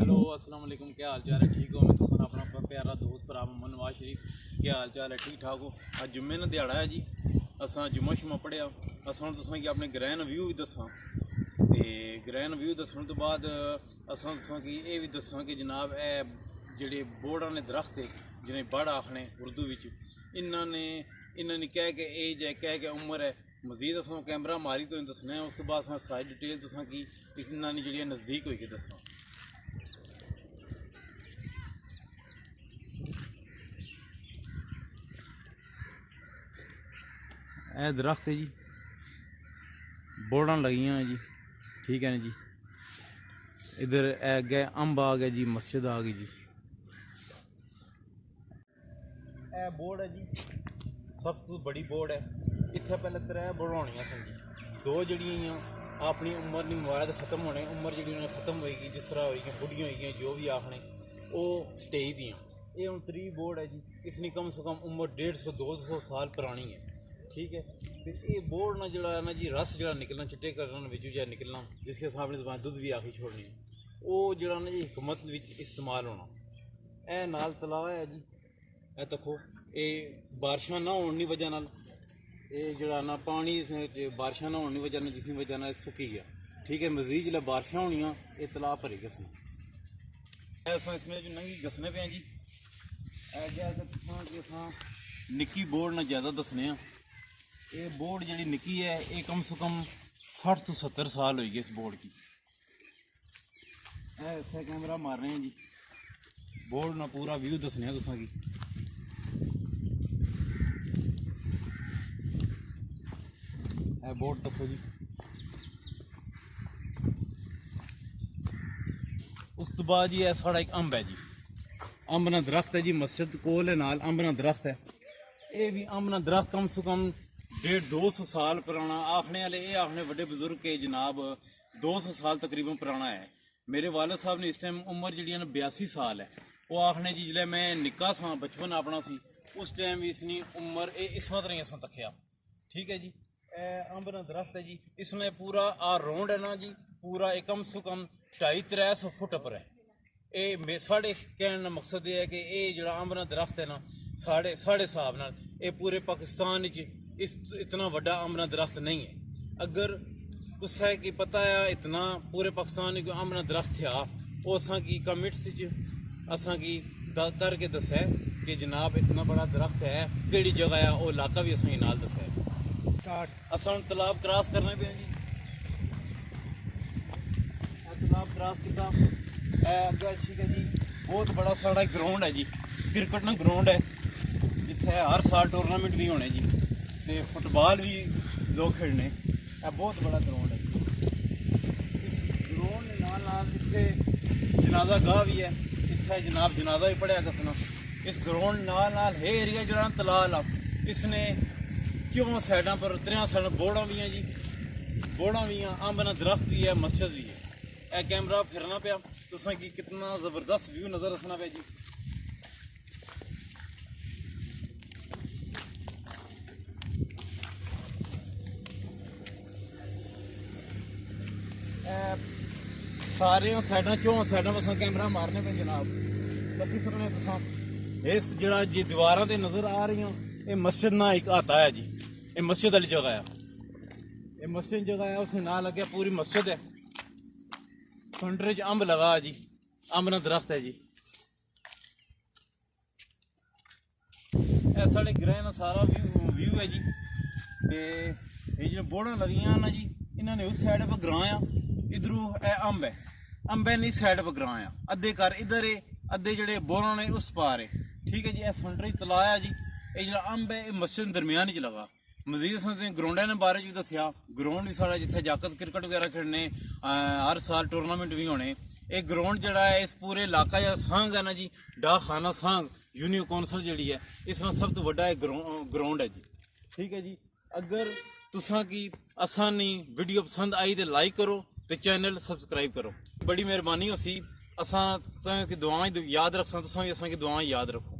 Hello अस्सलाम वालेकुम, क्या हाल चाल है? ठीक हो? मैं तुम अपना प्यारा दोस्त भरा मोहम्मद नवाज शरीफ, क्या हाल चाल है? ठीक ठाक हो? अज जुम्मे का दिहाड़ा है जी। असां जुम्मा शुम्मा पढ़िया। असां तुसें कि अपने ग्रैन व्यू भी दस्सां ते ग्रैन व्यू दस्सण तो बाद असां तुसें कि ये भी दस्सां कि जनाब ए जेह्ड़े बोर्डां ने दरख्त जिन्हें बड़ आखने उर्दू विच, इन्होंने कह के एज है, कह के उम्र है। मजीद असां कैमरा मारी तो दस्सना है, उस तो बाद असां सारी डिटेल तुसें कि इन्होंने जेह्ड़ियां नज़दीक होई के दस्सां। ए दरख्त है जी, बोर्डां लगियां जी, ठीक है ना जी। इधर अगे अंब आ गया जी, मस्जिद आ गई जी। ए बोर्ड है जी, सबसे बड़ी बोर्ड है। इत्थे पहले त्रै बोर्डां सन जी, दो जड़ियां अपनी उम्र नहीं मुआद खत्म होने, उम्र जी उन्हें खत्म होएगी, जिस तरह होएगी बुढ़ियां होएगी जो भी आखने वो ढेई पियां। ये हूँ त्री बोर्ड है जी, इसकी कम से कम उम्र 150-200 साल पुरानी है, ठीक है। फिर ये बोर्ड ना जड़ा है ना जी, रस जड़ा निकलना चिट्टे करना बिचू जा निकलना, जिसके सामने जबान दुध भी आखी छोड़नी है, वो जड़ा ना जी हुकूमत विच इस्तेमाल होना। ए नाल तलाव है जी, ए देखो ये बारिशां ना होने की वजह नाल ये जड़ा ना पानी बारिशां ना होने की वजह जिस वजह नाल सुकी गया, ठीक है। मजीद जिसलै बारिशां होनियां ये तलाव भरी गसना। असां इसमें जो नंगी गसने पे हैं जी। निक्की बोर्ड ना ज़्यादा दसने। ये बोर्ड जी निकी है, ये कम से कम 60 तो 70 साल हुई गए इस बोर्ड की। ऐसा कैमरा मार रहे हैं जी, बोर्ड ना पूरा व्यू दसने तुसा की। बोर्ड देखो जी। उस तो बाद जी साढ़ा एक अंब है जी, अंब ना दरख्त है जी, मस्जिद कोल नाल अंब ना दरख्त है। ये भी अंब ना दरख्त कम से कम 150-200 साल पुराना। आखने वाले ये आखने बड़े बुजुर्ग के जनाब 200 साल तकरीबन पुराना है। मेरे वालद साहब ने इस टाइम उम्र जी 82 साल है। वो आखने जी जिसले मैं निक्का सा बचपन अपना सी उस टाइम भी इसकी उम्र इस तरह असा तकिया, ठीक है जी। अंब ना दरख्त है जी, इसमें पूरा राउंड है ना जी, पूरा कम से कम 250-300 फुट पर है। ये साढ़े कहने का मकसद ये है कि ये जो अंब ना दरख्त है ना, साढ़े हिसाब नाल ये पूरे पाकिस्तान इस इतना वड्डा अंब ना दरख्त नहीं है। अगर कुछ है कि पता है इतना पूरे पाकिस्तान को अंब ना दरख्त है, वो असा की कमिट्स असा की करके दस है कि जनाब इतना बड़ा दरख्त है, केड़ी जगह है, वो इलाका भी असा नाल दस है। असा तालाब क्रॉस करने पे जी, तालाब क्रॉस किया अगर, ठीक है जी। बहुत बड़ा साड़ा ग्राउंड है जी, क्रिकेट ना ग्राउंड है जिथे हर साल टूर्नामेंट भी होने जी, ते फुटबॉल भी लोग खेलने। बहुत बड़ा ग्राउंड है। इस ग्राउंड के नाल इतने जनाजा गाह भी है, इतने जनाब जनाजा भी पढ़िया दसना। इस ग्राउंड नाल है एरिया जो तलाल आ, इसने क्यों साइडा पर 3 साइड बोर्डा भी हैं जी, बोर्डा भी हैं, अंब ना दरख्त भी है, मस्जिद भी है। यह कैमरा फिरना पाया तुसा कि कितना जबरदस्त व्यू नजर रखना पाया जी। सारे साइडा चौं साइडा पर कैमरा मारने पे जनाब दसी सकने तुसा। इस जरा जी दीवार से नजर आ रही हैं, ये मस्जिद ना एक आता है जी, ये मस्जिद वाली जगह है, ये मस्जिद जगह है, उसे ना लगे पूरी मस्जिद है। सेंटर च अंब लगा जी, अंब ना दरख्त है जी। ऐ साढ़े ग्रह ना सारा व्यू है जी। ये जो बोर्डा लगियां ना जी, इन्होंने उस साइड पर ग्रां आ, इधरों ए अंब है, अंब है नहीं साइड पर ग्रां आ, अद्धे घर इधर है, अद्धे जेडे बोरा ने उस पार है, ठीक है जी। यह सेंटर च तलाव है जी। ये जो अंब है मस्जिद दरम्यान च लगा। मजीद ग्राउंड ने बारे च दसिया, ग्राउंड भी साढ़ा जिथे जाकत क्रिकेट वगैरह खेलने, हर साल टूर्नामेंट भी होने। एक ग्राउंड जड़ा है इस पूरे इलाका जो सांग है ना जी, डाक खाना सांग यूनियन कौंसल जी है, इसमें सब तो वड्डा ग्राउंड है जी, ठीक है जी। अगर तुसा की आसानी वीडियो पसंद आई तो लाइक करो, तो चैनल सबसक्राइब करो, बड़ी मेहरबानी होसी। असा की दुआएं याद रखसा, तुसा भी असा की दुआएं याद रखो।